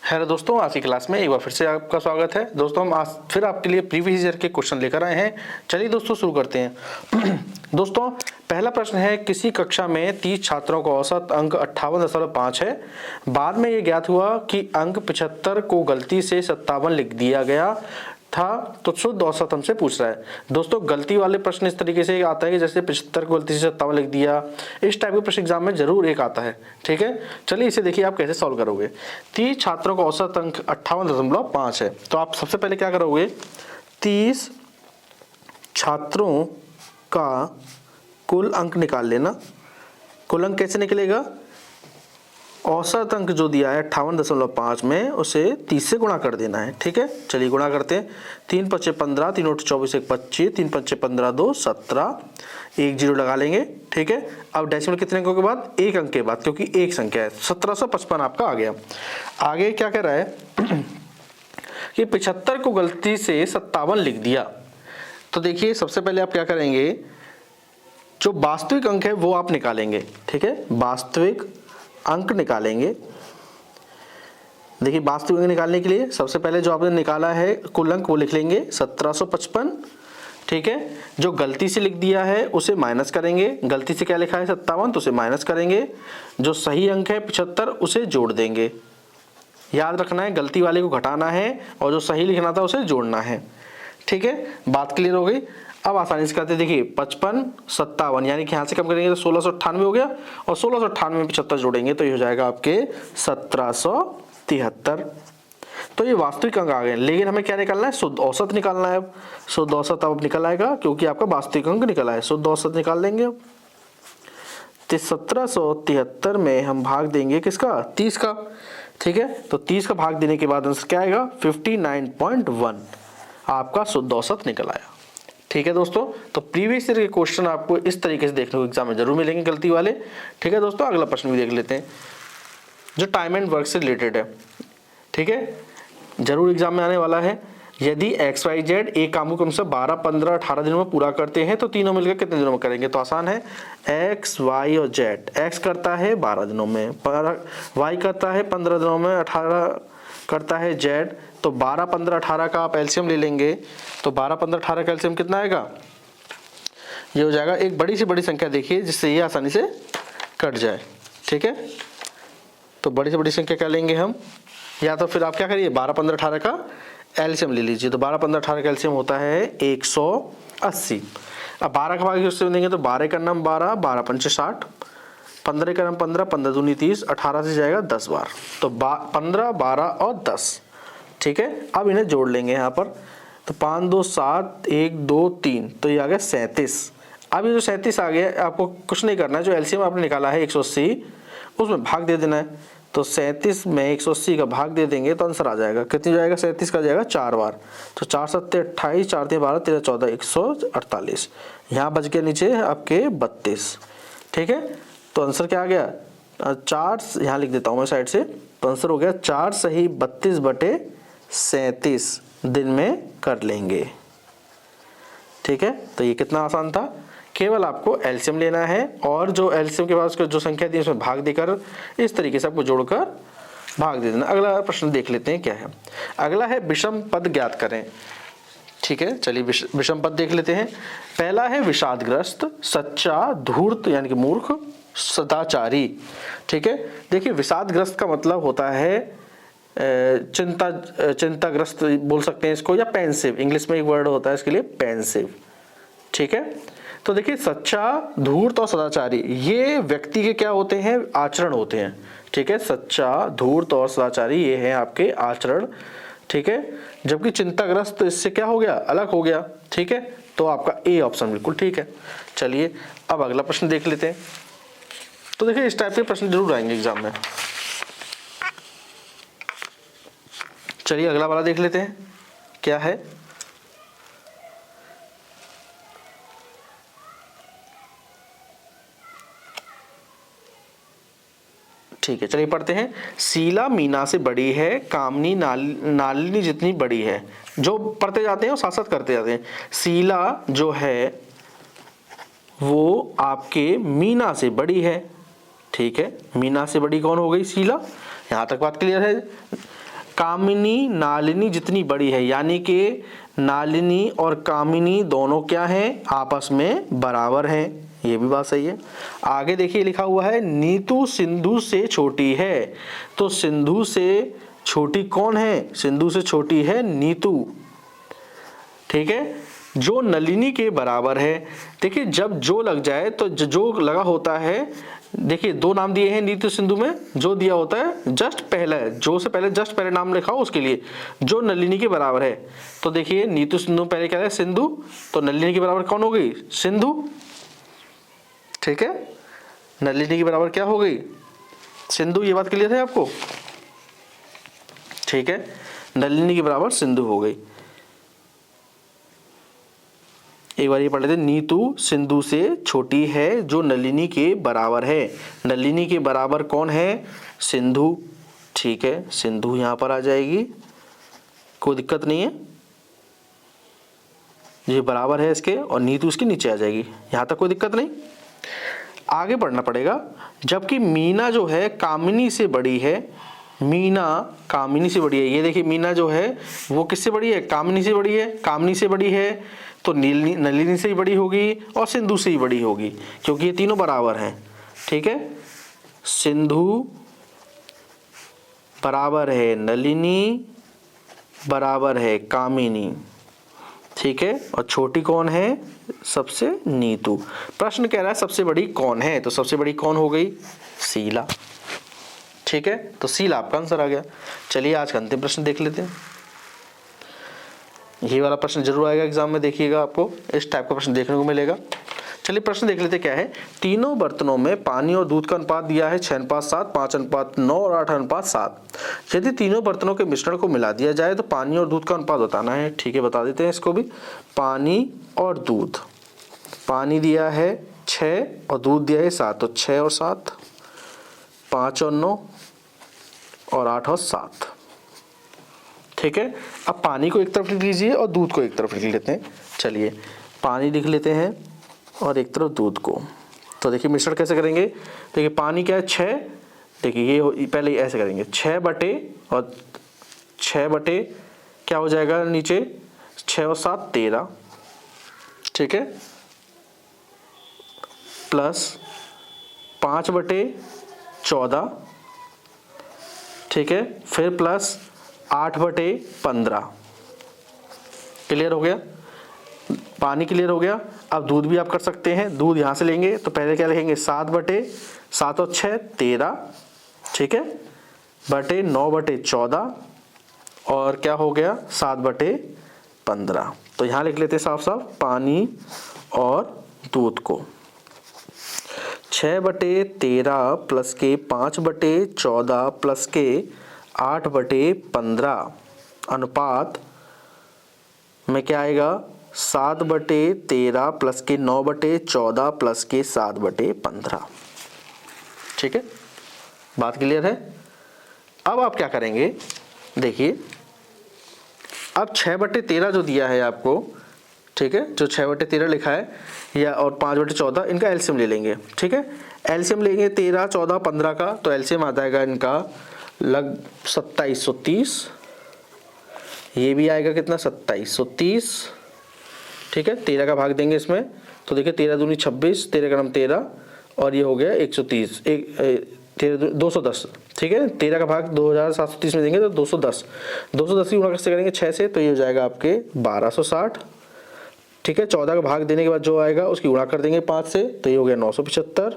Hello दोस्तों, आज की क्लास में एक बार फिर से आपका स्वागत है। दोस्तों हम आज फिर आपके लिए प्रीवियस ईयर के क्वेश्चन लेकर आए हैं। चलिए दोस्तों शुरू करते हैं। दोस्तों पहला प्रश्न है, किसी कक्षा में 30 छात्रों का औसत अंक 58.5 है। बाद में ये ज्ञात हुआ कि अंक 75 को गलती से 57 लिख दिया गया था, तो शुद्ध औसत हमसे पूछ रहा है। दोस्तों गलती वाले प्रश्न इस तरीके से आता है कि जैसे 75 को गलती से 57 लिख दिया, इस टाइप के प्रश्न एग्जाम में जरूर एक आता है। ठीक है, चलिए इसे देखिए आप कैसे सॉल्व करोगे। 30 छात्रों का औसत अंक 58.5 है, तो आप सबसे पहले क्या करोगे, 30 छात्रों का कुल अंक निकाल लेना। कुल अंक कैसे निकलेगा, औसत अंक जो दिया है 58.5 में उसे 30 से गुणा कर देना है। ठीक है, चलिए गुणा करते हैं। 3 5 15, 3 8 24, 1 25, 3 5 15 2 17, 1 0 लगा लेंगे। ठीक है, अब डेसिमल कितने अंकों के बाद, एक अंक के बाद, क्योंकि एक संख्या है। 1755 आपका आ गया। आगे क्या कह रहा है कि 75 को गलती से 57 लिख दिया। तो देखिए सबसे पहले आप क्या करेंगे, जो वास्तविक अंक है वो आप निकालेंगे। ठीक है, वास्तविक अंक निकालेंगे। देखिए वास्तविक अंक निकालने के लिए सबसे पहले जो आपने निकाला है कुल अंक वो लिख लेंगे 1755। ठीक है, जो गलती से लिख दिया है उसे माइनस करेंगे। गलती से क्या लिखा है 57, तो उसे माइनस करेंगे। जो सही अंक है 75 उसे जोड़ देंगे। याद रखना है गलती वाले को घटाना है और जो सही लिखना था उसे जोड़ना है। ठीक है, बात क्लियर हो गई। अब आसानी से करते, देखिए 55 57 यानी कि यहाँ से कम करेंगे तो 1698 हो गया, और 1698 में 75 जोड़ेंगे तो ये हो जाएगा आपके 1773। तो ये वास्तविक अंक आ गए, लेकिन हमें क्या निकालना है, शुद्ध औसत निकालना है। शुद्ध औसत अब निकल आएगा क्योंकि आपका वास्तविक अंक निकला है। शुद्ध औसत निकाल लेंगे अब। 1773 में हम भाग देंगे किसका, 30 का। ठीक है, तो 30 का भाग देने के बाद आंसर क्या आएगा, 59.1 आपका शुद्ध औसत निकल आया। ठीक है दोस्तों, तो प्रीवियस ईयर के क्वेश्चन आपको इस तरीके से देखने को एग्जाम में जरूर मिलेंगे, गलती वाले। ठीक है दोस्तों, अगला प्रश्न भी देख लेते हैं जो टाइम एंड वर्क से रिलेटेड है। ठीक है, जरूर एग्जाम में आने वाला है। यदि XYZ एक काम को कम से 12 15 18 दिनों में पूरा करते हैं तो तीनों मिलकर कितने दिनों में करेंगे। तो आसान है, X Y और Z। X करता है 12 दिनों में, Y करता है 15 दिनों में, 18 करता है Z। तो 12 15 18 का आप एलसीएम ले लेंगे, तो 12 15 18 का एलसीएम कितना आएगा, ये हो जाएगा एक बड़ी से बड़ी संख्या देखिए जिससे ये आसानी से कट जाए। ठीक है, तो बड़ी से बड़ी संख्या क्या लेंगे हम, या तो फिर आप क्या करिए 12 15 18 का एलसीएम ले लीजिए। तो 12 15 18 का एलसीएम होता है 180। अब 12 का भाग उससे देंगे तो 12 का नाम 12, 12 पंचे 60, 15 का नाम 15, 15 दूनी 30, 18 से जाएगा 10 बार, तो 15 12 और 10। ठीक है, अब इन्हें जोड़ लेंगे यहाँ पर, तो 5 2 7 1 2 3, तो ये आ गया 37। अब ये जो 37 आ गया, आपको कुछ नहीं करना है, जो एलसीएम आपने निकाला है 180 उसमें भाग दे देना है। तो 37 में 180 का भाग दे देंगे तो आंसर आ जाएगा, कितनी जाएगा, 37 का जाएगा 4 बार, तो 4 7 28, 4 3 12, 13 14, 148। यहाँ बच गया नीचे आपके 32। ठीक है, तो आंसर क्या आ गया, 4 यहाँ लिख देता हूँ मैं साइड से, तो आंसर हो गया 4 सही 32/37 दिन में कर लेंगे। ठीक है, तो ये कितना आसान था। केवल आपको एलसीएम लेना है और जो एलसीएम के बाद उसको जो संख्या दी उसमें भाग देकर इस तरीके से आपको जोड़कर भाग दे देना। अगला प्रश्न देख लेते हैं क्या है। अगला है विषम पद ज्ञात करें। ठीक है, चलिए विषम पद देख लेते हैं। पहला है विषादग्रस्त, सच्चा, धूर्त यानी कि मूर्ख, सदाचारी। ठीक है, देखिए विषादग्रस्त का मतलब होता है चिंताग्रस्त बोल सकते हैं इसको, या पेंसिव, इंग्लिश में एक वर्ड होता है इसके लिए पेंसिव। ठीक है, तो देखिए सच्चा, धूर्त और सदाचारी ये व्यक्ति के क्या होते हैं, आचरण होते हैं। ठीक है, सच्चा, धूर्त और सदाचारी ये हैं आपके आचरण। ठीक है, जबकि चिंताग्रस्त इससे क्या हो गया, अलग हो गया। ठीक है, तो आपका ए ऑप्शन बिल्कुल ठीक है। चलिए अब अगला प्रश्न देख लेते हैं। तो देखिए इस टाइप के प्रश्न जरूर आएंगे एग्जाम में। चलिए अगला वाला देख लेते हैं क्या है। ठीक है, चलिए पढ़ते हैं। शीला मीना से बड़ी है, कामनी नालिनी जितनी बड़ी है। जो पढ़ते जाते हैं और साथ साथ करते जाते हैं। शीला जो है वो आपके मीना से बड़ी है। ठीक है, मीना से बड़ी कौन हो गई, शीला। यहाँ तक बात क्लियर है। कामिनी नालिनी जितनी बड़ी है, यानी कि नालिनी और कामिनी दोनों क्या हैं, आपस में बराबर हैं। ये भी बात सही है। आगे देखिए लिखा हुआ है नीतू सिंधु से छोटी है। तो सिंधु से छोटी कौन है, सिंधु से छोटी है नीतू, ठीक है, जो नलिनी के बराबर है। देखिए जब जो लग जाए तो जो लगा होता है, देखिए दो नाम दिए हैं नीतू सिंधु में, जो दिया होता है जस्ट पहले, जो से पहले जस्ट पहले नाम लिखा हो उसके लिए, जो नलिनी के बराबर है। तो देखिए नीतू सिंधु पहले क्या है सिंधु, तो नलिनी के बराबर कौन हो गई, सिंधु, ठीक है, नलिनी के बराबर क्या हो गई, सिंधु। ये बात क्लियर है आपको, ठीक है, नलिनी के बराबर सिंधु हो गई। एक बार ये पढ़ लेते, नीतू सिंधु से छोटी है जो नलिनी के बराबर है। नलिनी के बराबर कौन है, सिंधु, ठीक है, सिंधु यहां पर आ जाएगी, कोई दिक्कत नहीं है, ये बराबर है इसके, और नीतू इसके नीचे आ जाएगी, यहां तक कोई दिक्कत नहीं। आगे बढ़ना पड़ेगा। जबकि मीना जो है कामिनी से बड़ी है, मीना कामिनी से बड़ी है। ये देखिए मीना जो है वो किससे बड़ी है, कामिनी से बड़ी है, कामिनी से बड़ी है तो नलिनी से ही बड़ी होगी और सिंधु से ही बड़ी होगी, क्योंकि ये तीनों बराबर हैं, ठीक है। सिंधु बराबर है नलिनी, बराबर है कामिनी, ठीक है, और छोटी कौन है, सबसे नीतू। प्रश्न कह रहा है सबसे बड़ी कौन है, तो सबसे बड़ी कौन हो गई, शीला, ठीक है, तो शीला आपका आंसर आ गया। चलिए आज का अंतिम प्रश्न देख लेते हैं। ये वाला प्रश्न जरूर आएगा एग्जाम में, देखिएगा आपको इस टाइप का प्रश्न देखने को मिलेगा। चलिए प्रश्न देख लेते क्या है। तीनों बर्तनों में पानी और दूध का अनुपात दिया है 6:7, 5:9 और 8:7। यदि तीनों बर्तनों के मिश्रण को मिला दिया जाए तो पानी और दूध का अनुपात बताना है, ठीक है, बता देते हैं इसको भी। पानी और दूध, पानी दिया है 6 और दूध दिया है 7, तो 6 और 7, 5 और 9 और 8 और 7, ठीक है। अब पानी को एक तरफ लिख लीजिए और दूध को एक तरफ लिख लेते हैं। चलिए पानी लिख लेते हैं और एक तरफ दूध को। तो देखिए मिश्रण कैसे करेंगे, देखिए पानी क्या है 6, देखिए ये पहले ऐसे करेंगे 6 बटे और 6 बटे क्या हो जाएगा नीचे, 6 और 7 13, ठीक है, प्लस 5 बटे 14, ठीक है, फिर प्लस 8 बटे 15। क्लियर हो गया, पानी क्लियर हो गया। अब दूध भी आप कर सकते हैं, दूध यहाँ से लेंगे तो पहले क्या लिखेंगे 7 बटे 7 और 6 13, ठीक है, बटे 9 बटे 14 और क्या हो गया 7 बटे 15। तो यहाँ लिख लेते हैं साफ साफ पानी और दूध को। 6 बटे 13 प्लस के 5 बटे 14 प्लस के 8 बटे 15 अनुपात में क्या आएगा 7 बटे 13 प्लस के 9 बटे 14 प्लस के 7 बटे 15, ठीक है, बात क्लियर है। अब आप क्या करेंगे, देखिए अब 6 बटे 13 जो दिया है आपको, ठीक है, जो 6 बटे 13 लिखा है या और 5 बटे 14, इनका एलसीएम ले लेंगे, ठीक है। एलसीएम लेंगे 13 14 15 का, तो एलसीएम आ जाएगा इनका लग 2730, ये भी आएगा कितना 2730, ठीक है। 13 का भाग देंगे इसमें तो देखिए 13 दूनी 26, 13 का नाम 13 और ये हो गया 130, 210, ठीक है। 13 का भाग 2730 में देंगे तो 210 की गुणा कैसे करेंगे 6 से, तो ये हो जाएगा आपके 1260, ठीक है। 14 का भाग देने के बाद जो आएगा उसकी गुणा कर देंगे 5 से, तो ये हो गया 975,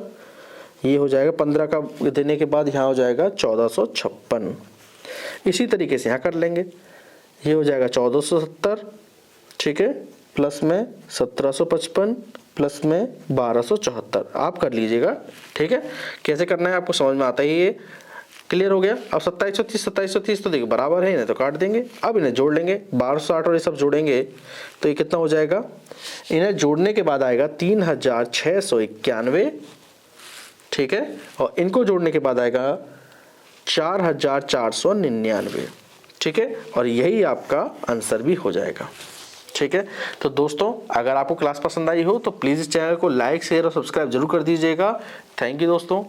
ये हो जाएगा 15 का देने के बाद यहाँ हो जाएगा 1456। इसी तरीके से यहाँ कर लेंगे, ये हो जाएगा 1470, ठीक है, प्लस में 1755 प्लस में 1274, आप कर लीजिएगा, ठीक है। कैसे करना है आपको समझ में आता ही है, क्लियर हो गया। अब 2730 तो देखिए बराबर है, इन्हें तो काट देंगे। अब इन्हें जोड़ लेंगे 1260 और ये सब जोड़ेंगे तो ये कितना हो जाएगा, इन्हें जोड़ने के बाद आएगा 3691, ठीक है, और इनको जोड़ने के बाद आएगा 4499, ठीक है, और यही आपका आंसर भी हो जाएगा, ठीक है। तो दोस्तों अगर आपको क्लास पसंद आई हो तो प्लीज़ इस चैनल को लाइक शेयर और सब्सक्राइब जरूर कर दीजिएगा। थैंक यू दोस्तों।